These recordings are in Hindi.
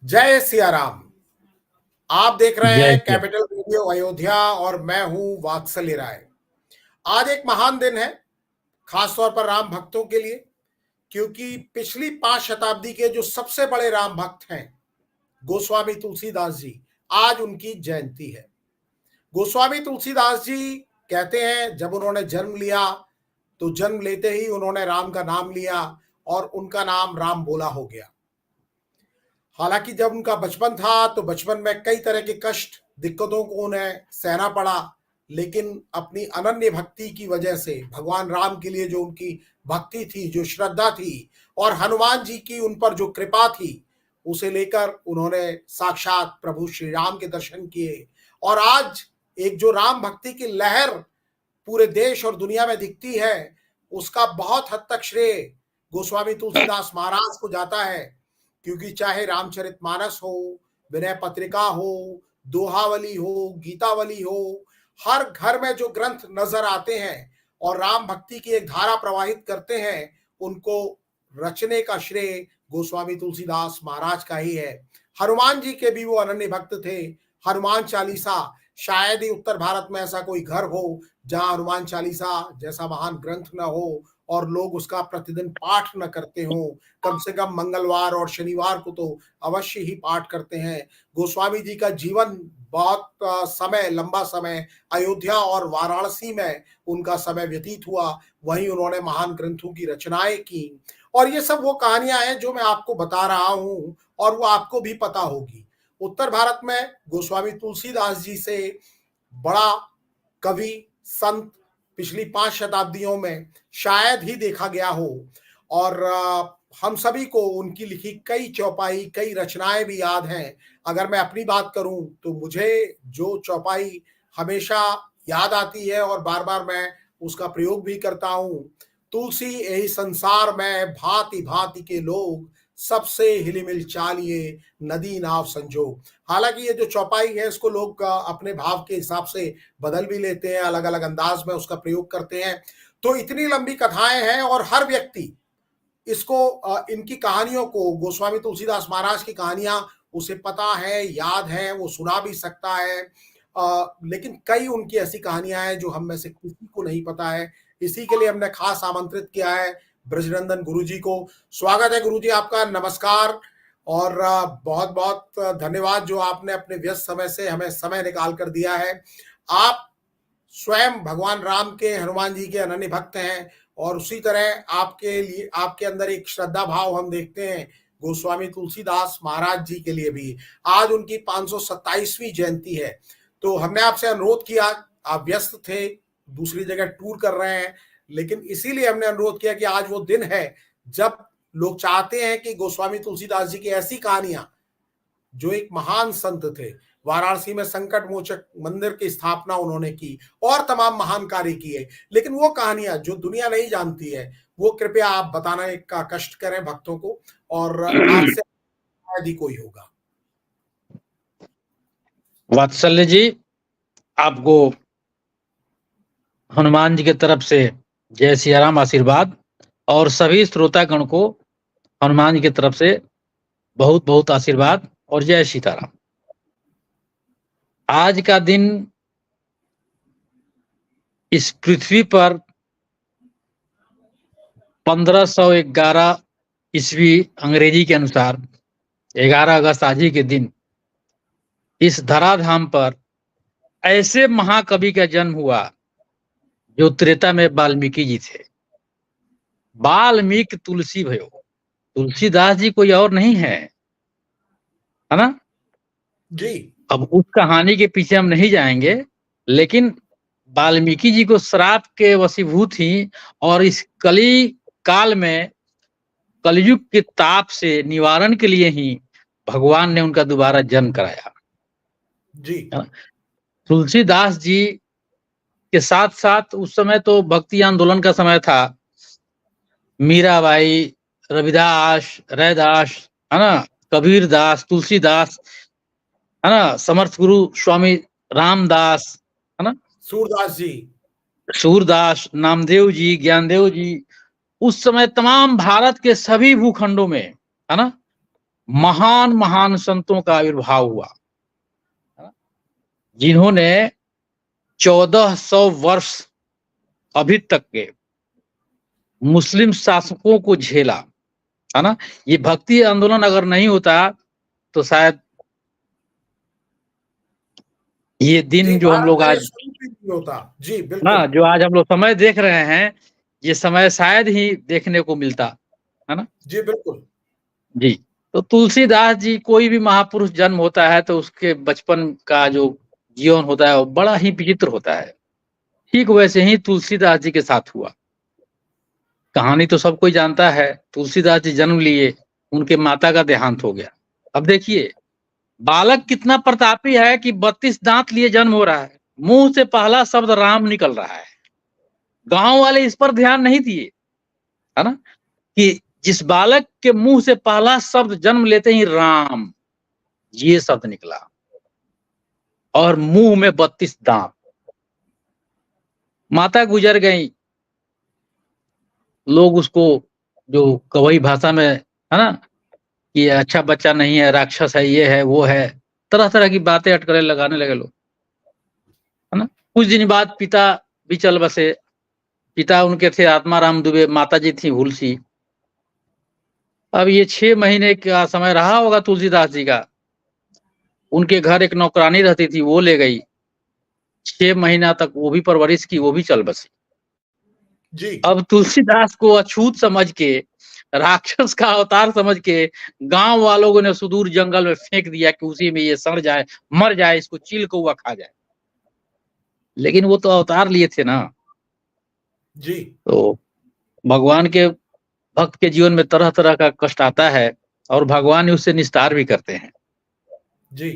जय सिया राम। आप देख रहे जय हैं श्री राम। कैपिटल रेडियो अयोध्या और मैं हूं वात्सल्य राय। आज एक महान दिन है, खासतौर पर राम भक्तों के लिए, क्योंकि पिछली 5 शताब्दी के जो सबसे बड़े राम भक्त हैं, गोस्वामी तुलसीदास जी, आज उनकी जयंती है। गोस्वामी तुलसीदास जी कहते हैं, जब उन्होंने जन्म लिया तो जन्म लेते ही उन्होंने राम का नाम लिया और उनका नाम राम बोला हो गया। हालांकि जब उनका बचपन था तो बचपन में कई तरह के कष्ट, दिक्कतों को उन्हें सहना पड़ा, लेकिन अपनी अनन्य भक्ति की वजह से भगवान राम के लिए जो उनकी भक्ति थी, जो श्रद्धा थी, और हनुमान जी की उन पर जो कृपा थी, उसे लेकर उन्होंने साक्षात प्रभु श्री राम के दर्शन किए। और आज एक जो राम भक्ति की लहर पूरे देश और दुनिया में दिखती है, उसका बहुत हद तक श्रेय गोस्वामी तुलसीदास महाराज को जाता है। क्योंकि चाहे रामचरितमानस हो, विनय पत्रिका हो, दोहावली हो, गीतावली हो, हर घर में जो ग्रंथ नजर आते हैं और राम भक्ति की एक धारा प्रवाहित करते हैं, उनको रचने का श्रेय गोस्वामी तुलसीदास महाराज का ही है। हनुमान जी के भी वो अनन्य भक्त थे। हनुमान चालीसा, शायद ही उत्तर भारत में ऐसा कोई घर हो जहां हनुमान चालीसा जैसा महान ग्रंथ न हो और लोग उसका प्रतिदिन पाठ न करते हो। कम से कम मंगलवार और शनिवार को तो अवश्य ही पाठ करते हैं। गोस्वामी जी का जीवन बहुत समय, लंबा समय अयोध्या और वाराणसी में उनका समय व्यतीत हुआ। वहीं उन्होंने महान ग्रंथों की रचनाएं की। और ये सब वो कहानियां हैं जो मैं आपको बता रहा हूं और वो आपको भी पता होगी। उत्तर भारत में गोस्वामी तुलसीदास जी से बड़ा कवि, संत पिछली 5 शताब्दियों में शायद ही देखा गया हो। और हम सभी को उनकी लिखी कई चौपाई, कई रचनाएं भी याद हैं। अगर मैं अपनी बात करूं तो मुझे जो चौपाई हमेशा याद आती है और बार बार मैं उसका प्रयोग भी करता हूं, तुलसी यही संसार में भांति भांति के लोग, सबसे हिलिमिल चालिए नदी नाव संजोग। हालांकि ये जो चौपाई है, इसको लोग अपने भाव के हिसाब से बदल भी लेते हैं, अलग अलग अंदाज में उसका प्रयोग करते हैं। तो इतनी लंबी कथाएं हैं और हर व्यक्ति इसको, इनकी कहानियों को, गोस्वामी तुलसीदास महाराज की कहानियां उसे पता है, याद है, वो सुना भी सकता है। लेकिन कई उनकी ऐसी कहानियां हैं जो हम में से किसी को नहीं पता है। इसी के लिए हमने खास आमंत्रित किया है ब्रजनंदन गुरु जी को। स्वागत है गुरु जी आपका, नमस्कार। और बहुत बहुत धन्यवाद जो आपने अपने व्यस्त समय से हमें समय निकाल कर दिया है। आप स्वयं भगवान राम के, हनुमान जी के अनन्य भक्त हैं और उसी तरह आपके लिए, आपके अंदर एक श्रद्धा भाव हम देखते हैं गोस्वामी तुलसीदास महाराज जी के लिए भी। आज उनकी 527वीं जयंती है। तो हमने आपसे अनुरोध किया, आप व्यस्त थे, दूसरी जगह टूर कर रहे हैं, लेकिन इसीलिए हमने अनुरोध किया कि आज वो दिन है जब लोग चाहते हैं कि गोस्वामी तुलसीदास जी की ऐसी कहानियां, जो एक महान संत थे, वाराणसी में संकट मोचक मंदिर की स्थापना उन्होंने की और तमाम महान कार्य किए, लेकिन वो कहानियां जो दुनिया नहीं जानती है, वो कृपया आप बताने का कष्ट करें भक्तों को। और आपसे शायद ही कोई होगा। वात्सल्य जी, आपको हनुमान जी की तरफ से जय सिया राम आशीर्वाद, और सभी श्रोतागण को हनुमान जी की तरफ से बहुत बहुत आशीर्वाद और जय सीताराम। आज का दिन इस पृथ्वी पर 1511 ईस्वी अंग्रेजी के अनुसार 11 अगस्त आज ही के दिन इस धराधाम पर ऐसे महाकवि का जन्म हुआ जो त्रेता में वाल्मीकि जी थे। वाल्मीकि तुलसी भयो, तुलसीदास जी कोई और नहीं है ना। जी। अब उस कहानी के पीछे हम नहीं जाएंगे, लेकिन वाल्मीकि जी को श्राप के वशीभूत ही और इस कली काल में कलयुग के ताप से निवारण के लिए ही भगवान ने उनका दोबारा जन्म कराया। जी। तुलसीदास जी के साथ साथ उस समय तो भक्ति आंदोलन का समय था। मीराबाई, रविदास, रैदास, है ना, कबीर दास, तुलसीदास, है ना, समर्थ गुरु स्वामी रामदास, है ना, सूरदास जी, सूरदास, नामदेव जी, ज्ञानदेव जी, उस समय तमाम भारत के सभी भूखंडों में, है ना, महान महान संतों का आविर्भाव हुआ, जिन्होंने 1400 वर्ष अभी तक के मुस्लिम शासकों को झेला, है ना। ये भक्ति आंदोलन अगर नहीं होता तो शायद ये दिन जो हम लोग आज होता। जी बिल्कुल ना, जो आज हम लोग समय देख रहे हैं, ये समय शायद ही देखने को मिलता, है ना। जी बिल्कुल जी, तो तुलसीदास जी, कोई भी महापुरुष जन्म होता है तो उसके बचपन का जो जीवन होता है वो बड़ा ही विचित्र होता है। ठीक वैसे ही तुलसीदास जी के साथ हुआ। कहानी तो सब कोई जानता है। तुलसीदास जी जन्म लिए, उनके माता का देहांत हो गया। अब देखिए, बालक कितना प्रतापी है कि 32 दांत लिए जन्म हो रहा है, मुंह से पहला शब्द राम निकल रहा है। गांव वाले इस पर ध्यान नहीं दिए, है ना, कि जिस बालक के मुंह से पहला शब्द जन्म लेते ही राम, ये शब्द निकला, और मुंह में 32 दांत। माता गुजर गई, लोग उसको जो कवई भाषा में, है ना, कि अच्छा बच्चा नहीं है, राक्षस है, ये है वो है, तरह तरह की बातें अटकलें लगाने लगे लोग, है ना। कुछ दिन बाद पिता भी चल बसे। पिता उनके थे आत्माराम दुबे, माता जी थी हुलसी। अब ये 6 महीने का समय रहा होगा तुलसीदास जी का। उनके घर एक नौकरानी रहती थी, वो ले गई। 6 महीना तक वो भी परवरिश की, वो भी चल बसी। जी अब तुलसीदास को अछूत समझ के, राक्षस का अवतार समझ के, गांव वालों ने सुदूर जंगल में फेंक दिया कि उसी में ये सड़ जाए, मर जाए, इसको चील कौवा खा जाए। लेकिन वो तो अवतार लिए थे ना। जी तो भगवान के भक्त के जीवन में तरह तरह का कष्ट आता है, और भगवान ही उससे निस्तार भी करते हैं। जी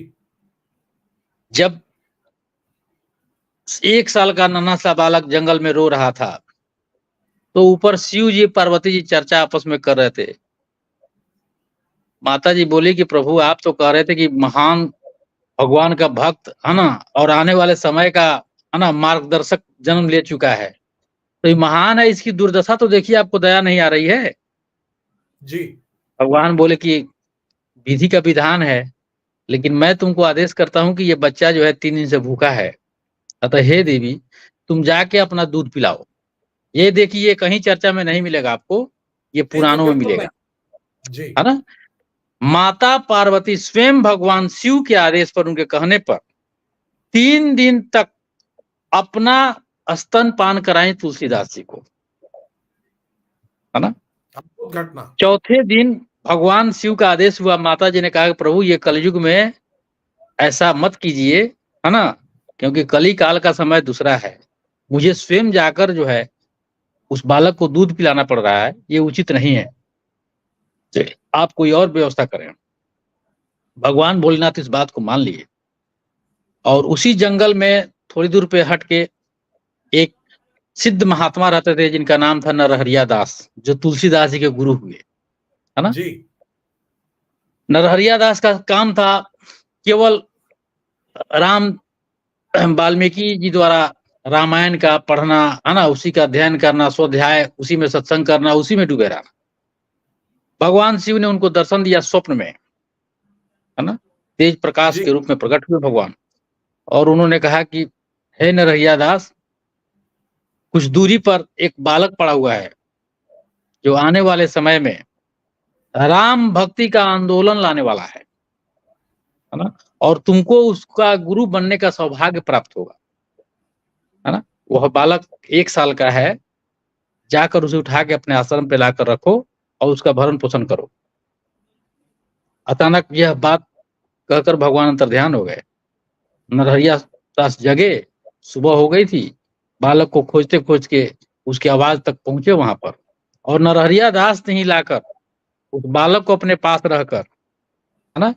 जब 1 साल का नन्हा सा बालक जंगल में रो रहा था, तो ऊपर शिव जी पार्वती जी चर्चा आपस में कर रहे थे। माता जी बोली कि प्रभु, आप तो कह रहे थे कि महान भगवान का भक्त, है ना, और आने वाले समय का, है ना, मार्गदर्शक जन्म ले चुका है, तो ये महान है, इसकी दुर्दशा तो देखिए, आपको दया नहीं आ रही है। जी भगवान बोले कि विधि का विधान है, लेकिन मैं तुमको आदेश करता हूं कि ये बच्चा जो है 3 दिन से भूखा है, अतः हे देवी, तुम जाके अपना दूध पिलाओ। ये देखिए, कहीं चर्चा में नहीं मिलेगा आपको, ये जी जी पुराणों में बिल्कुल मिलेगा, नहीं। जी है ना। माता पार्वती स्वयं भगवान शिव के आदेश पर, उनके कहने पर 3 दिन तक अपना स्तन पान कराएं तुलसीदास जी को, है ना। अद्भुत घटना। चौथे दिन भगवान शिव का आदेश हुआ। माता जी ने कहा कि प्रभु, ये कलयुग में ऐसा मत कीजिए, है ना, क्योंकि कली काल का समय दूसरा है। मुझे स्वयं जाकर जो है उस बालक को दूध पिलाना पड़ रहा है, ये उचित नहीं है, तो आप कोई और व्यवस्था करें। भगवान भोलेनाथ इस बात को मान लिए, और उसी जंगल में थोड़ी दूर पे हट के एक सिद्ध महात्मा रहते थे, जिनका नाम था नरहरिया दास, जो तुलसीदास जी के गुरु हुए, है ना। जी नरहरिया दास का काम था केवल राम वाल्मीकि जी द्वारा रामायण का पढ़ना, है ना, उसी का अध्ययन करना, स्वाध्याय, उसी में सत्संग करना, उसी में डूबे रहना। भगवान शिव ने उनको दर्शन दिया स्वप्न में, है ना, तेज प्रकाश जी के रूप में प्रकट हुए भगवान, और उन्होंने कहा कि हे नरहरिया दास, कुछ दूरी पर एक बालक पड़ा हुआ है, जो आने वाले समय में राम भक्ति का आंदोलन लाने वाला है ना, और तुमको उसका गुरु बनने का सौभाग्य प्राप्त होगा, है ना। वह बालक 1 साल का है, जाकर उसे उठा के अपने आश्रम पे लाकर रखो और उसका भरण पोषण करो। अचानक यह बात कहकर भगवान अंतर्ध्यान हो गए। नरहरिया दास जगे, सुबह हो गई थी, बालक को खोजते खोज के उसकी आवाज तक पहुंचे वहां पर, और नरहरिया दास ने ही लाकर उस बालक को अपने पास रहकर, है ना,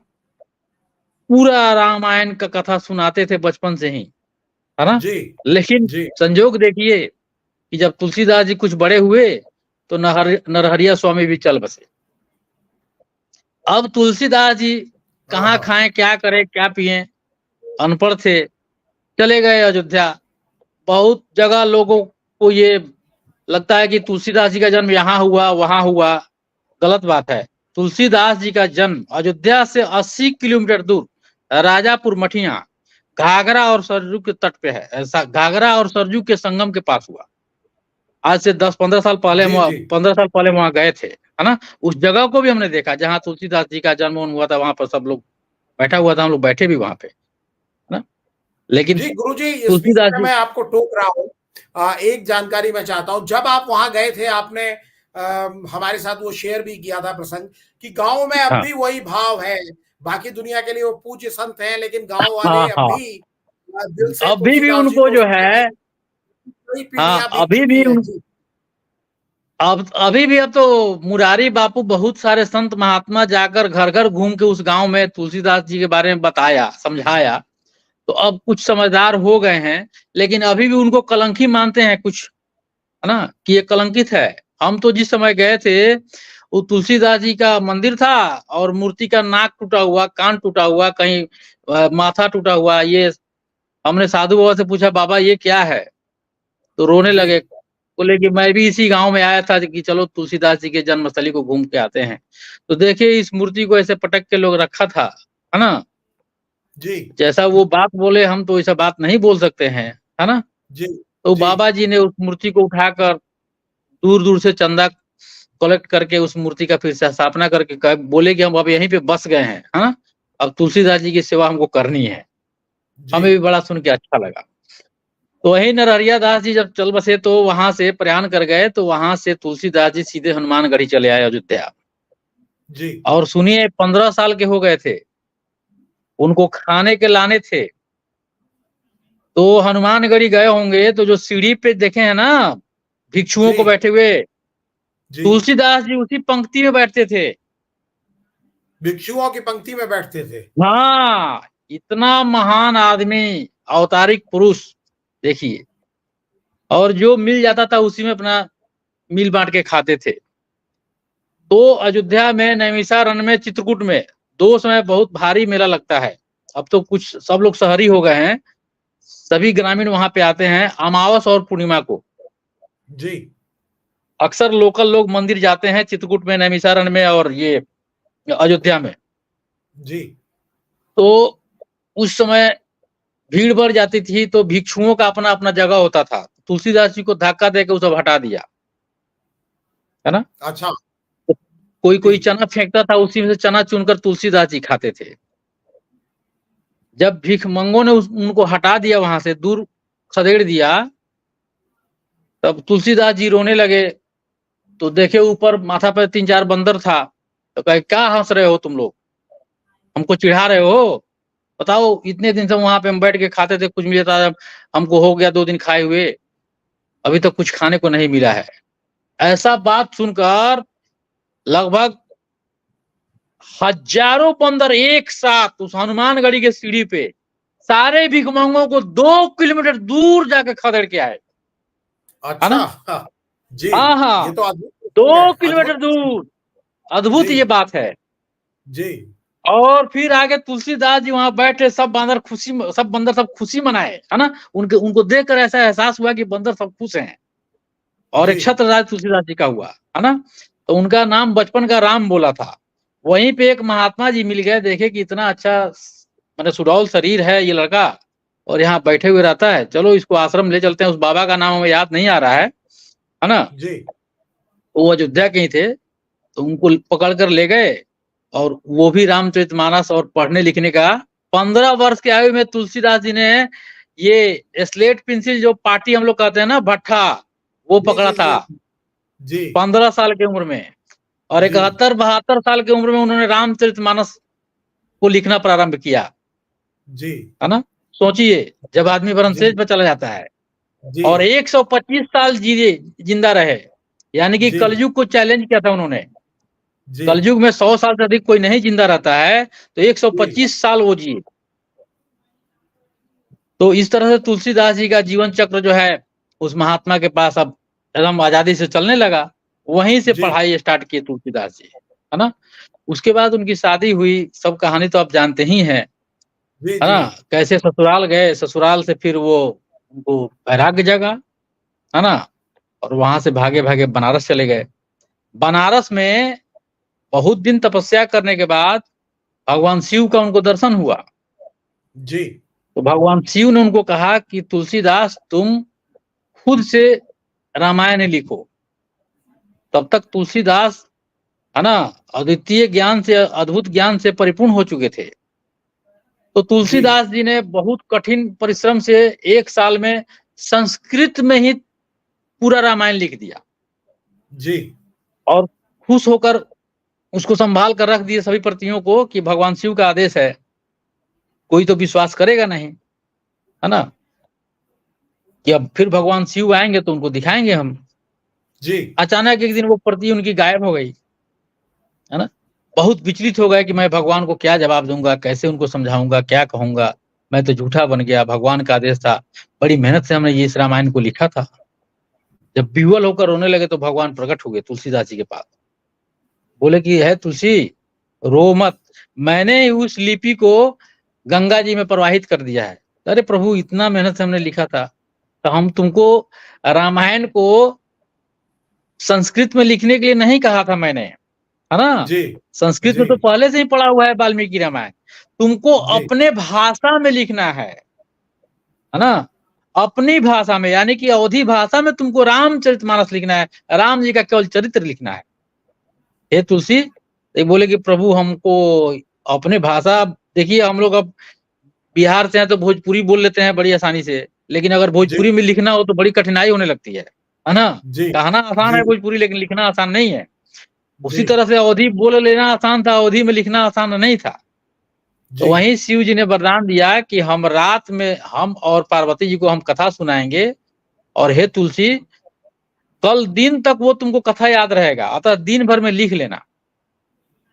पूरा रामायण का कथा सुनाते थे बचपन से ही, है ना। जी लेकिन जी संजोग देखिए कि जब तुलसीदास जी कुछ बड़े हुए तो नरहरिया स्वामी भी चल बसे। अब तुलसीदास जी हाँ कहाँ हाँ खाएं, क्या करें, क्या पिए, अनपढ़ थे। चले गए अयोध्या। बहुत जगह लोगों को ये लगता है कि तुलसीदास जी का जन्म यहाँ हुआ, वहां हुआ। गलत बात है। तुलसीदास जी का जन्म अयोध्या से 80 किलोमीटर दूर राजापुर मठिया घाघरा और सरजू के तट पे है। ऐसा घाघरा और सरजू के संगम के पास हुआ। आज से 10-15 साल पहले जी हम जी 15 साल पहले वहां गए थे, है ना। उस जगह को भी हमने देखा जहाँ तुलसीदास जी का जन्म हुआ था। वहां पर सब लोग बैठा हुआ था, हम लोग बैठे भी वहां पे, है ना। लेकिन जी गुरुजी, इस बीच तुलसीदास में जी, मैं आपको टोक रहा हूँ। एक जानकारी मैं चाहता हूँ, जब आप वहां गए थे आपने हमारे साथ वो शेयर भी किया था प्रसंग कि गांव में अब हाँ भी वही भाव है। बाकी दुनिया के लिए वो पूज्य संत हैं, लेकिन गांव हाँ वाले अब हाँ, भी दिल से अभी भी तुलसीदास जी उनको को जो कई है, हाँ पीढ़ियां बीत अभी चुकी भी हैं जी। अब अभी भी, अब तो मुरारी बापू बहुत सारे संत महात्मा जाकर घर घर घूम के उस गांव में तुलसीदास जी के बारे में बताया, समझाया। तो अब कुछ समझदार हो गए हैं, लेकिन अभी भी उनको कलंकी मानते हैं कुछ, है ना, कि ये कलंकित है। हम तो जिस समय गए थे, वो तुलसीदास जी का मंदिर था और मूर्ति का नाक टूटा हुआ, कान टूटा हुआ, कहीं माथा टूटा हुआ। ये हमने साधु बाबा से पूछा, बाबा ये क्या है? तो रोने जी लगे, बोले कि मैं भी इसी गांव में आया था कि चलो तुलसीदास जी के जन्मस्थली को घूम के आते हैं। तो देखिए इस मूर्ति को ऐसे पटक के लोग रखा था, है ना। जी जैसा वो बात बोले हम तो ऐसा बात नहीं बोल सकते हैं, है ना। जी तो जी बाबा जी ने उस मूर्ति को उठाकर दूर दूर से चंदा कलेक्ट करके उस मूर्ति का फिर से स्थापना करके बोले कि हम अब यहीं पे बस गए हैं, है ना। अब तुलसीदास जी की सेवा हमको करनी है। जी हमें भी बड़ा सुन के अच्छा लगा। तो वही नरहरिया दास जी जब चल बसे तो वहां से प्रयाण कर गए, तो वहां से तुलसीदास जी सीधे हनुमानगढ़ी चले आए अयोध्या। जी और सुनिए 15 साल के हो गए थे, उनको खाने के लाने थे। तो हनुमानगढ़ी गए होंगे तो जो सीढ़ी पे देखे हैं ना भिक्षुओं जी को बैठे हुए, जी तुलसीदास जी उसी पंक्ति में बैठते थे। भिक्षुओं की पंक्ति में बैठते थे। हाँ, इतना महान आदमी, अवतारिक पुरुष, देखिए। और जो मिल जाता था उसी में अपना मिल बांट के खाते थे। तो अयोध्या में नैमिषारण्य में चित्रकूट में 2 समय बहुत भारी मेला लगता है। अब तो कुछ सब लोग शहरी हो गए हैं, सभी ग्रामीण वहां पे आते हैं अमावस और पूर्णिमा को। जी अक्सर लोकल लोग मंदिर जाते हैं चित्रकूट में, नैमिषारण्य में और ये अयोध्या में। जी तो उस समय भीड़ बढ़ जाती थी, तो भिक्षुओं का अपना अपना जगह होता था। तुलसीदास जी को धक्का देकर वो सब हटा दिया, है ना। अच्छा कोई जी कोई चना फेंकता था, उसी में से चना चुनकर तुलसीदास जी खाते थे। जब भिखमंगों ने उनको हटा दिया, वहां से दूर खदेड़ दिया, तब तुलसीदास जी रोने लगे। तो देखे ऊपर माथा पर 3-4 बंदर था। तो कहे क्या हंस रहे हो तुम लोग, हमको चिढ़ा रहे हो? बताओ इतने दिन से वहां पे हम बैठ के खाते थे, कुछ मिला था, हमको हो गया 2 दिन खाए हुए, अभी तक कुछ खाने को नहीं मिला है। ऐसा बात सुनकर लगभग हजारों बंदर एक साथ उस हनुमानगढ़ी के सीढ़ी पे सारे भिखमंगों को 2 किलोमीटर दूर जाके खदेड़ के आए, है अच्छा ना। हाँ, जी हाँ ये हाँ, तो अद्भुत प्रसंग है, 2 किलोमीटर अद्भुत। दूर। अद्भुत जी ये बात है। जी और फिर आगे तुलसीदास जी वहां बैठे, सब बंदर सब खुशी मनाए, है ना। उनके उनको देखकर ऐसा एहसास हुआ कि बंदर सब खुश हैं। और जी एक छत्रराज तुलसीदास जी का हुआ, है ना। तो उनका नाम बचपन का राम बोला था। वहीं पे एक महात्मा जी मिल गए, देखे कि इतना अच्छा मैंने सुडौल शरीर है ये लड़का, और यहाँ बैठे हुए रहता है, चलो इसको आश्रम ले चलते हैं। उस बाबा का नाम हमें याद नहीं आ रहा है ना। जी वो अयोध्या के ही थे। तो उनको पकड़ कर ले गए, और वो भी रामचरितमानस और पढ़ने लिखने का। 15 वर्ष की आयु में तुलसीदास जी ने ये स्लेट पेंसिल जो पार्टी हम लोग कहते हैं ना, भट्ठा, वो जी पकड़ा जी था जी जी 15 साल की उम्र में। और जी 71-72 साल की उम्र में उन्होंने रामचरितमानस को लिखना प्रारंभ किया, जी है ना। सोचिए, जब आदमी जी ब्रह्मचर्य पर चला जाता है जी और 125 साल जिंदा रहे, यानी कि जी कलयुग को चैलेंज किया था उन्होंने। जी कलयुग में 100 साल से अधिक कोई नहीं जिंदा रहता है, तो 125 साल वो जिए। तो इस तरह से तुलसीदास जी का जीवन चक्र जो है उस महात्मा के पास अब एकदम आजादी से चलने लगा। वहीं से जी पढ़ाई स्टार्ट की तुलसीदास जी, है ना। उसके बाद उनकी शादी हुई, सब कहानी तो आप जानते ही हैं, जी है जी ना। कैसे ससुराल गए, ससुराल से फिर वो उनको वैराग्य जगा, है ना। और वहां से भागे भागे बनारस चले गए। बनारस में बहुत दिन तपस्या करने के बाद भगवान शिव का उनको दर्शन हुआ। जी तो भगवान शिव ने उनको कहा कि तुलसीदास तुम खुद से रामायण लिखो। तब तक तुलसीदास है ना अद्वितीय ज्ञान से, अद्भुत ज्ञान से परिपूर्ण हो चुके थे। तो जी तुलसीदास जी ने बहुत कठिन परिश्रम से 1 साल में संस्कृत में ही पूरा रामायण लिख दिया जी और खुश होकर उसको संभाल कर रख दिए सभी प्रतियों को कि भगवान शिव का आदेश है, कोई तो विश्वास करेगा नहीं, है ना, कि अब फिर भगवान शिव आएंगे तो उनको दिखाएंगे हम। जी अचानक एक दिन वो प्रति उनकी गायब हो गई, है ना। बहुत विचलित हो गए कि मैं भगवान को क्या जवाब दूंगा, कैसे उनको समझाऊंगा, क्या कहूंगा, मैं तो झूठा बन गया, भगवान का आदेश था, बड़ी मेहनत से हमने ये इस रामायण को लिखा था। जब विह्वल होकर रोने लगे तो भगवान प्रकट हो गए तुलसीदास जी के पास। बोले कि है तुलसी, रो मत, मैंने उस लिपि को गंगा जी में प्रवाहित कर दिया है। अरे प्रभु, इतना मेहनत से हमने लिखा था, तो हम तुमको रामायण को संस्कृत में लिखने के लिए नहीं कहा था मैंने, है ना। जी संस्कृत जी में तो पहले से ही पढ़ा हुआ है वाल्मीकि रामायण, तुमको जी अपने भाषा में लिखना है ना, अपनी भाषा में, यानी कि अवधी भाषा में तुमको रामचरितमानस लिखना है, राम जी का केवल चरित्र लिखना है। हे तुलसी, ये बोले कि प्रभु हमको अपने भाषा, देखिए हम लोग अब बिहार से हैं तो भोजपुरी बोल लेते हैं बड़ी आसानी से, लेकिन अगर जी भोजपुरी में लिखना हो तो बड़ी कठिनाई होने लगती है ना। जी कहना आसान जी है भोजपुरी, लेकिन लिखना आसान नहीं है। जी उसी तरह से अवधी बोल लेना आसान था, अवधी में लिखना आसान नहीं था। तो जी वहीं शिव जी ने वरदान दिया कि हम रात में, हम और पार्वती जी को हम कथा सुनाएंगे, और हे तुलसी, कल दिन तक वो तुमको कथा याद रहेगा, अतः दिन भर में लिख लेना,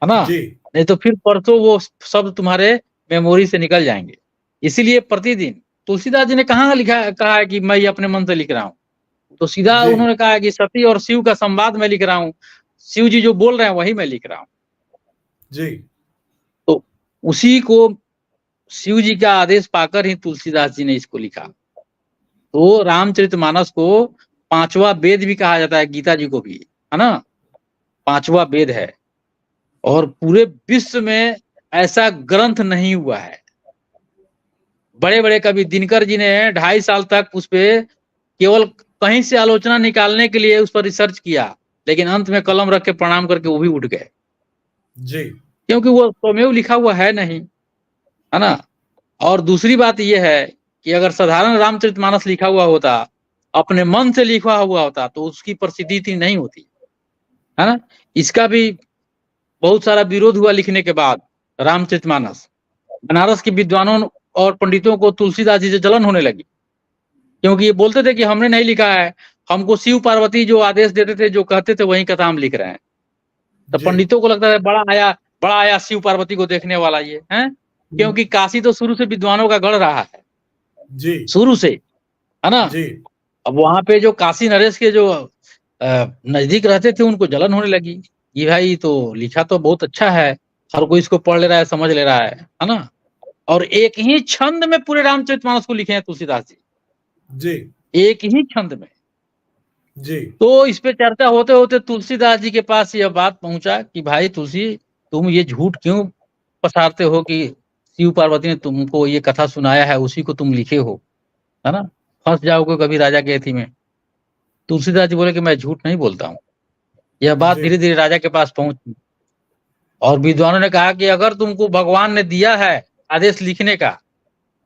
है ना, जी नहीं तो फिर परसों वो शब्द तुम्हारे मेमोरी से निकल जाएंगे। इसीलिए प्रतिदिन, तुलसीदास जी ने कहाँ लिखा, कहा है कि मैं ये अपने मन से लिख रहा हूँ, तो सीधा जी उन्होंने कहा है कि सती और शिव का संवाद मैं लिख रहा हूँ, शिव जी जो बोल रहे हैं वही मैं लिख रहा हूँ। जी तो उसी को शिव जी का आदेश पाकर ही तुलसीदास जी ने इसको लिखा। तो रामचरितमानस को 5वां वेद भी कहा जाता है, गीता जी को भी, है ना, 5वां वेद है। और पूरे विश्व में ऐसा ग्रंथ नहीं हुआ है। बड़े बड़े कवि दिनकर जी ने 2.5 साल तक उस पे केवल कहीं से आलोचना निकालने के लिए उस पर रिसर्च किया, लेकिन अंत में कलम रख के प्रणाम करके वो भी उठ गए, जी क्योंकि वो स्वमेव लिखा हुआ है नहीं, है ना। और दूसरी बात यह है कि अगर साधारण रामचरितमानस लिखा हुआ होता, अपने मन से लिखा हुआ होता, तो उसकी प्रसिद्धि इतनी नहीं होती, है ना। इसका भी बहुत सारा विरोध हुआ लिखने के बाद। रामचरितमानस, बनारस के विद्वानों और पंडितों को तुलसीदास जी से जलन होने लगी, क्योंकि ये बोलते थे कि हमने नहीं लिखा है, हमको शिव पार्वती जो आदेश देते थे, जो कहते थे, वही कथा हम लिख रहे हैं। तो जी पंडितों को लगता है बड़ा आया शिव पार्वती को देखने वाला ये है, क्योंकि काशी तो शुरू से विद्वानों का गढ़ रहा है, जी शुरू से, है ना। जी अब वहां पे जो काशी नरेश के जो नजदीक रहते थे, उनको जलन होने लगी, ये भाई तो लिखा तो बहुत अच्छा है, हर कोई इसको पढ़ ले रहा है, समझ ले रहा है ना। और एक ही छंद में पूरे रामचरितमानस को लिखे हैं तुलसीदास जी, जी एक ही छंद में। जी तो इस पे चर्चा होते होते तुलसीदास जी के पास यह बात पहुंचा कि भाई तुलसी, तुम ये झूठ क्यों पसारते हो कि शिव पार्वती ने तुमको ये कथा सुनाया है, उसी को तुम लिखे हो, है ना, फंस जाओगे कभी राजा के एथी में। तुलसीदास जी बोले कि मैं झूठ नहीं बोलता हूँ। यह बात जी धीरे धीरे राजा के पास पहुंची, और विद्वानों ने कहा कि अगर तुमको भगवान ने दिया है आदेश लिखने का,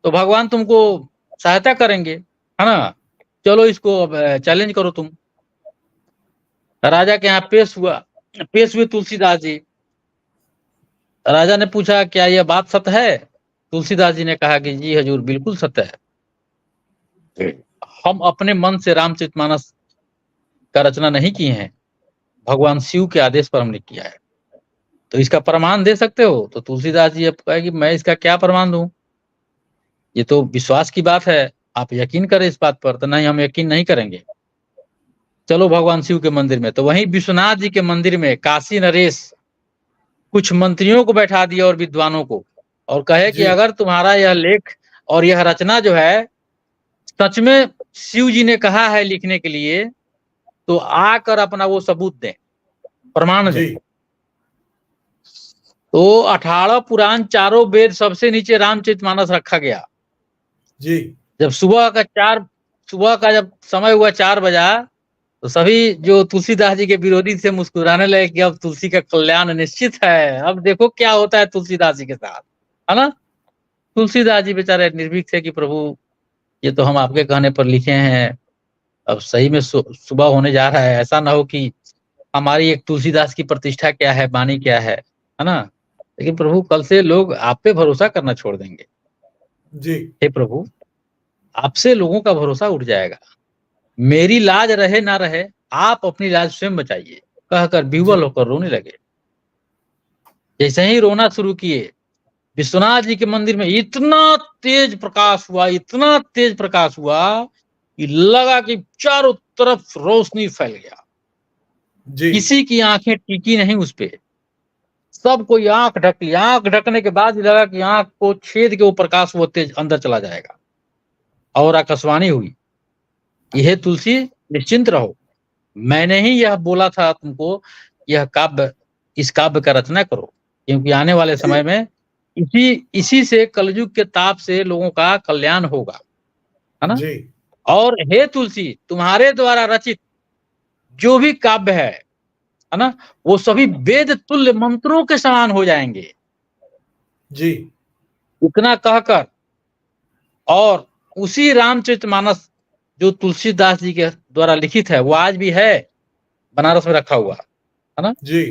तो भगवान तुमको सहायता करेंगे, है ना, चलो इसको अब चैलेंज करो तुम। राजा के यहाँ पेश हुए तुलसीदास जी। राजा ने पूछा क्या यह बात सत्य है? तुलसीदास जी ने कहा कि जी हजूर, बिल्कुल सत्य है, हम अपने मन से रामचरितमानस का रचना नहीं किए हैं, भगवान शिव के आदेश पर हमने किया है, तो इसका प्रमाण दे सकते हो? तो तुलसीदास जी अब कहे कि मैं इसका क्या प्रमाण दूं, ये तो विश्वास की बात है, आप यकीन करें इस बात पर। तो नहीं, हम यकीन नहीं करेंगे, चलो भगवान शिव के मंदिर में। तो वहीं विश्वनाथ जी के मंदिर में काशी नरेश कुछ मंत्रियों को बैठा दिया और विद्वानों को, और कहे कि जी अगर तुम्हारा यह लेख और यह रचना जो है सच में शिव जी ने कहा है लिखने के लिए, तो आकर अपना वो सबूत दें, प्रमाण दें। जी तो 18 पुराण, चारों वेद, सबसे नीचे रामचरितमानस रखा गया। जी जब सुबह का जब समय हुआ 4 बजा, तो सभी जो तुलसीदास जी के विरोधी थे मुस्कुराने लगे कि अब तुलसी का कल्याण निश्चित है, अब देखो क्या होता है तुलसीदास जी के साथ, है ना। तुलसीदास जी बेचारे निर्भीक थे कि प्रभु ये तो हम आपके कहने पर लिखे हैं, अब सही में सुबह होने जा रहा है, ऐसा ना हो कि हमारी एक तुलसीदास की प्रतिष्ठा क्या है, वाणी क्या है ना। लेकिन प्रभु कल से लोग आप पे भरोसा करना छोड़ देंगे। जी हे प्रभु, आपसे लोगों का भरोसा उठ जाएगा, मेरी लाज रहे ना रहे, आप अपनी लाज स्वयं बचाइए, कहकर जी विह्वल होकर रोने लगे। जैसे ही रोना शुरू किए, विश्वनाथ जी के मंदिर में इतना तेज प्रकाश हुआ, इतना तेज प्रकाश हुआ कि लगा कि चारों तरफ रोशनी फैल गया। जी किसी की आंखें टिकी नहीं उस पे, सब कोई आंख ढक ली। आंख ढकने के बाद लगा कि आंख को छेद के वो प्रकाश वो तेज अंदर चला जाएगा। और आकाशवाणी हुई, यह तुलसी निश्चिंत रहो, मैंने ही यह बोला था तुमको, यह काव्य, इस काव्य का रचना करो, क्योंकि आने वाले समय में इसी से कलयुग के ताप से लोगों का कल्याण होगा, है ना। जी और हे तुलसी, तुम्हारे द्वारा रचित जो भी काव्य है ना, वो सभी वेद तुल्य मंत्रों के समान हो जाएंगे। जी इतना कहकर, और उसी रामचरितमानस जो तुलसीदास जी के द्वारा लिखित है, वो आज भी है बनारस में रखा हुआ, है ना। जी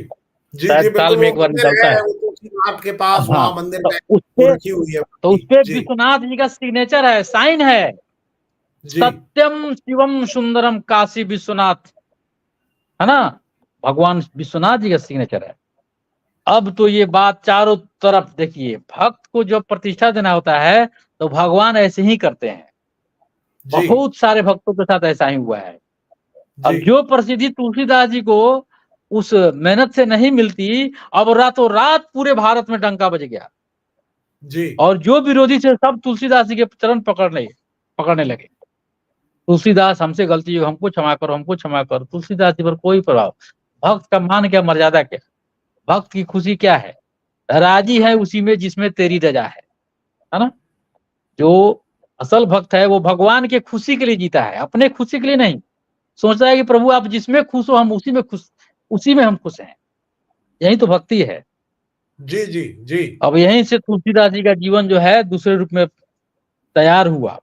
जी शायद जी साल बिल्कुल, में वो एक बार मंदिर निकलता है, है। वो तुलसीनाथ के पास हाँ, वहां मंदिर तो में वो उसपे रखी हुई है तो जी उसपे जी विश्वनाथ जी का सिग्नेचर है, साइन है, जी सत्यम शिवम सुंदरम काशी विश्वनाथ, है ना। भगवान विश्वनाथ जी का सिग्नेचर है। अब तो ये बात चारों तरफ देखिए, भक्त को जब प्रतिष्ठा देना होता है तो भगवान ऐसे ही करते हैं। जी बहुत सारे भक्तों के साथ ऐसा ही हुआ है। जी अब जो प्रसिद्धि तुलसीदास जी को उस मेहनत से नहीं मिलती, अब रातों रात पूरे भारत में डंका बज गया, जी और जो विरोधी थे सब तुलसीदास जी के चरण पकड़ने लगे। तुलसीदास, हमसे गलती हो, हमको क्षमा करो, हमको क्षमा करो। तुलसीदास जी पर कोई प्रभाव, भक्त का मान क्या, मर्यादा क्या, भक्त की खुशी क्या है, राजी है उसी में जिसमें तेरी रजा है ना। जो असल भक्त है वो भगवान के खुशी के लिए जीता है, अपने खुशी के लिए नहीं। सोचता है कि प्रभु आप जिसमें खुश हो हम उसी में हम खुश हैं। यही तो भक्ति है। जी जी जी अब यहीं से तुलसीदास जी का जीवन जो है दूसरे रूप में तैयार हुआ,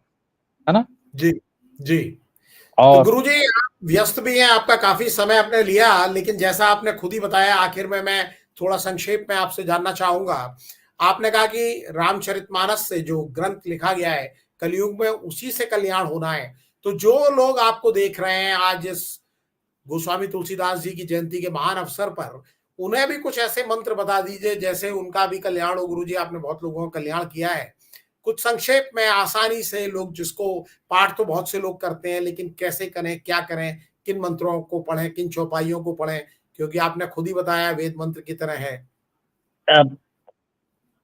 है ना। जी जी तो और गुरुजी, आप व्यस्त भी हैं, आपका काफी समय आपने लिया, लेकिन जैसा आपने खुद ही बताया, आखिर में मैं थोड़ा संक्षेप में आपसे जानना चाहूंगा। आपने कहा कि रामचरितमानस से जो ग्रंथ लिखा गया है, कलयुग में उसी से कल्याण होना है। तो जो लोग आपको देख रहे हैं आज इस गोस्वामी तुलसीदास जी की जयंती के महान अवसर पर, उन्हें भी कुछ ऐसे मंत्र बता दीजिए जैसे उनका भी कल्याण हो। गुरुजी, आपने बहुत लोगों का कल्याण किया है, कुछ संक्षेप में आसानी से, लोग जिसको पाठ तो बहुत से लोग करते हैं, लेकिन कैसे करें, क्या करें, किन मंत्रों को पढ़ें, किन चौपाइयों को पढ़ें, क्योंकि आपने खुद ही बताया वेद मंत्र की तरह है। अब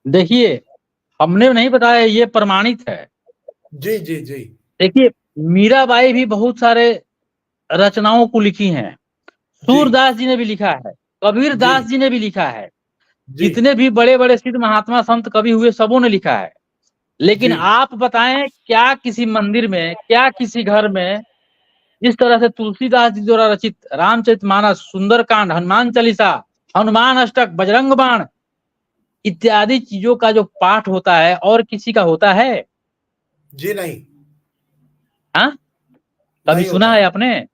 देखिए, हमने नहीं बताया, ये प्रमाणित है। जी जी जी देखिए, मीराबाई भी बहुत सारे रचनाओं को लिखी हैं, जी सूरदास जी ने भी लिखा है, कबीर जी दास जी ने भी लिखा है, जी जितने भी बड़े बड़े सिद्ध महात्मा संत कवि हुए सबों ने लिखा है। लेकिन जी आप बताएं, क्या किसी मंदिर में, क्या किसी घर में जिस तरह से तुलसीदास जी द्वारा रचित रामचरितमानस, सुंदरकांड, हनुमान चालीसा, हनुमान अष्टक, बजरंग बाण इत्यादि चीजों का जो पाठ होता है और किसी का होता है? जी नहीं, हाँ, कभी नहीं सुना होता है है। आपने?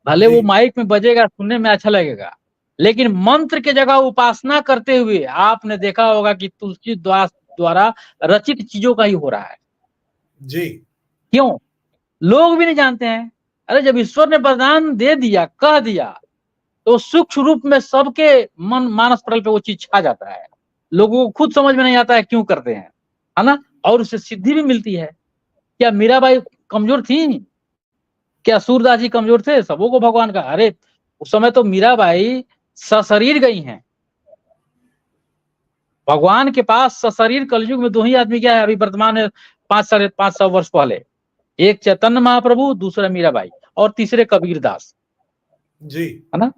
भले जी वो माइक में बजेगा, सुनने में अच्छा लगेगा, लेकिन मंत्र के जगह उपासना करते हुए आपने देखा होगा कि तुलसीदास द्वारा रचित चीजों का ही हो रहा है। जी क्यों? लोग भी नहीं जानते हैं। अरे जब ईश्वर ने वरदान दे दिया, कह दिया, तो सूक्ष्म रूप में सबके मन मानस पटल पे वो चीज छा जाता है। लोगों को खुद समझ में नहीं आता है क्यों करते हैं, है ना। और उससे सिद्धि भी मिलती है। क्या मीराबाई कमजोर थी? क्या सूरदास जी कमजोर थे? सबों को भगवान का, अरे उस समय तो मीराबाई सशरीर गई हैं भगवान के पास, सशरीर। कलयुग में दो ही आदमी क्या है अभी वर्तमान में, 500-550 वर्ष पहले, एक चैतन्य महाप्रभु, दूसरा मीराबाई, और तीसरे कबीर दास, जी है ना।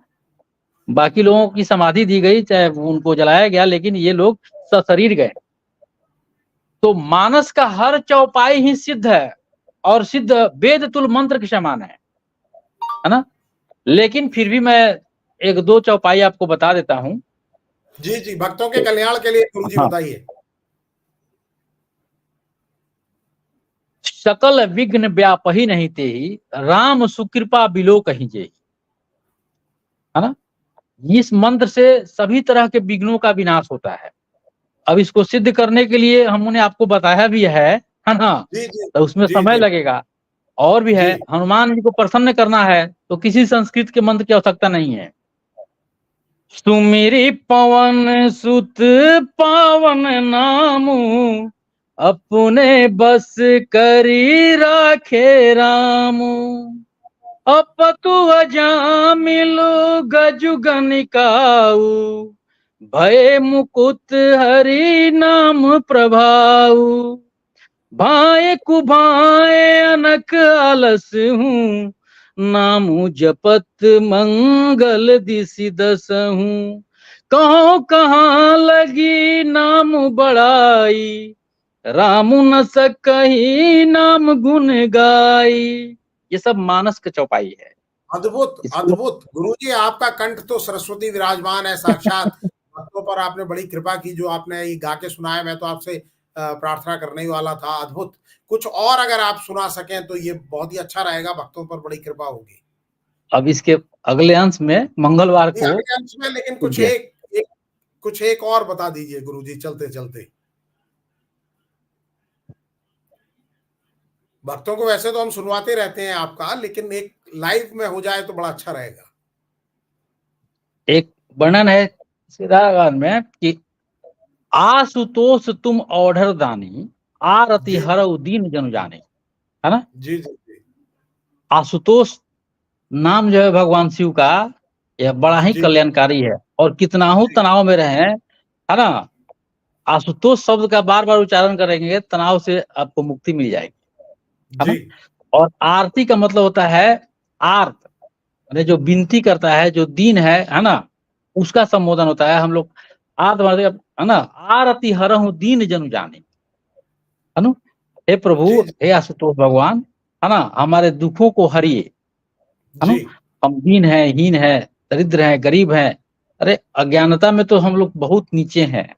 बाकी लोगों की समाधि दी गई, चाहे उनको जलाया गया, लेकिन ये लोग सशरीर गए। तो मानस का हर चौपाई ही सिद्ध है, और सिद्ध वेद तुल मंत्र के समान है ना। लेकिन फिर भी मैं एक दो चौपाई आपको बता देता हूं। जी जी, भक्तों के कल्याण के लिए गुरु जी हाँ। बताइए। सकल विघ्न व्यापही नहीं ते ही, राम सुकृपा बिलो कहीं जे, है ना। इस मंत्र से सभी तरह के विघ्नों का विनाश होता है। अब इसको सिद्ध करने के लिए हमने आपको बताया भी है ना। जी जी तो उसमें जी समय जी लगेगा। और भी है, जी हनुमान जी को प्रसन्न करना है तो किसी संस्कृत के मंत्र की आवश्यकता नहीं है। सुमिरी पवन सुत पावन नामू, अपने बस करी राखे रामू। अपतु अजामिलु गजु गनिकाऊ, भय मुकुत हरि नाम प्रभाऊ। भाए कुभाए अनक आलस हूँ, नामु जपत मंगल दिसि दसहूँ। कहो कहाँ लगी नाम बड़ाई, रामु न सकहि नाम गुण गाई। ये सब मानस के चौपाई है। अद्भुत इसको अद्भुत गुरु जी, आपका कंठ तो सरस्वती विराजमान है साक्षात। भक्तों पर आपने बड़ी कृपा की, जो आपने ये गा के सुनाया। मैं तो आपसे प्रार्थना करने ही वाला था। अद्भुत। कुछ और अगर आप सुना सकें तो ये बहुत ही अच्छा रहेगा, भक्तों पर बड़ी कृपा होगी। अब इसके अगले अंश में मंगलवार नहीं, को अगले अंश में, लेकिन कुछ दिया। एक और बता दीजिए गुरु जी, चलते चलते। भक्तों को वैसे तो हम सुनवाते रहते हैं आपका, लेकिन एक लाइव में हो जाए तो बड़ा अच्छा रहेगा। एक वर्णन है सीधा में कि आशुतोष तुम औढ़र दानी, आरति जी हरऊ दीन जनु जाने, है ना। जी जी जी आशुतोष नाम जो है भगवान शिव का, यह बड़ा ही जी कल्याणकारी है। और कितना हो जी तनाव में रहे, है ना, आशुतोष शब्द का बार बार उच्चारण करेंगे, तनाव से आपको मुक्ति मिल जाएगी, है जी ना। और आरती का मतलब होता है आर्त, माने जो विनती करता है, जो दीन है ना, उसका संबोधन होता है। हम लोग आर्त मतलब, है ना, आरती हरहु दीन जनु जाने, है ना। हे प्रभु, जी हे आशुतोष भगवान, है ना, हमारे दुखों को हरिए, है जी ना। हम दीन है, हीन है, दरिद्र है, गरीब है। अरे अज्ञानता में तो हम लोग बहुत नीचे हैं,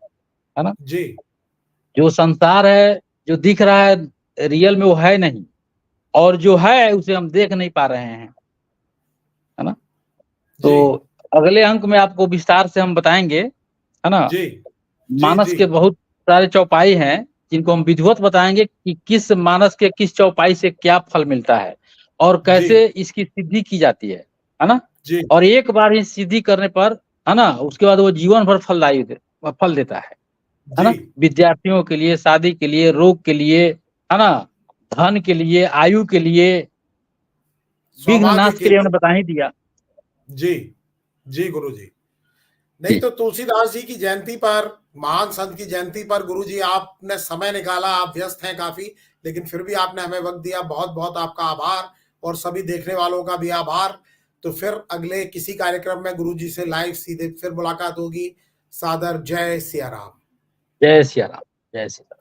है ना। जी जो संसार है, जो दिख रहा है, रियल में वो है नहीं, और जो है उसे हम देख नहीं पा रहे हैं, है ना। तो जी अगले अंक में आपको विस्तार से हम बताएंगे, है ना। जी जी मानस जी के बहुत सारे चौपाई हैं, जिनको हम विधिवत बताएंगे कि किस मानस के किस चौपाई से क्या फल मिलता है, और जी कैसे इसकी सिद्धि की जाती है ना। जी और एक बार ही सिद्धि करने पर, है ना, उसके बाद वो जीवन भर फल देता है जी ना। विद्यार्थियों के लिए, शादी के लिए, रोग के लिए, है ना, धन के लिए, आयु के लिए, विघ्न सौभाग्य नाश के के लिए लिए। हमने बता ही दिया। जी जी गुरु जी। नहीं जी तो तुलसीदास जी की जयंती पर, महान संत की जयंती पर गुरु जी आपने समय निकाला। आप व्यस्त हैं काफी, लेकिन फिर भी आपने हमें वक्त दिया। बहुत बहुत आपका आभार, और सभी देखने वालों का भी आभार। तो फिर अगले किसी कार्यक्रम में गुरु जी से लाइव सीधे फिर मुलाकात होगी। सादर जय सिया राम। जय सिया राम, जय सिया राम।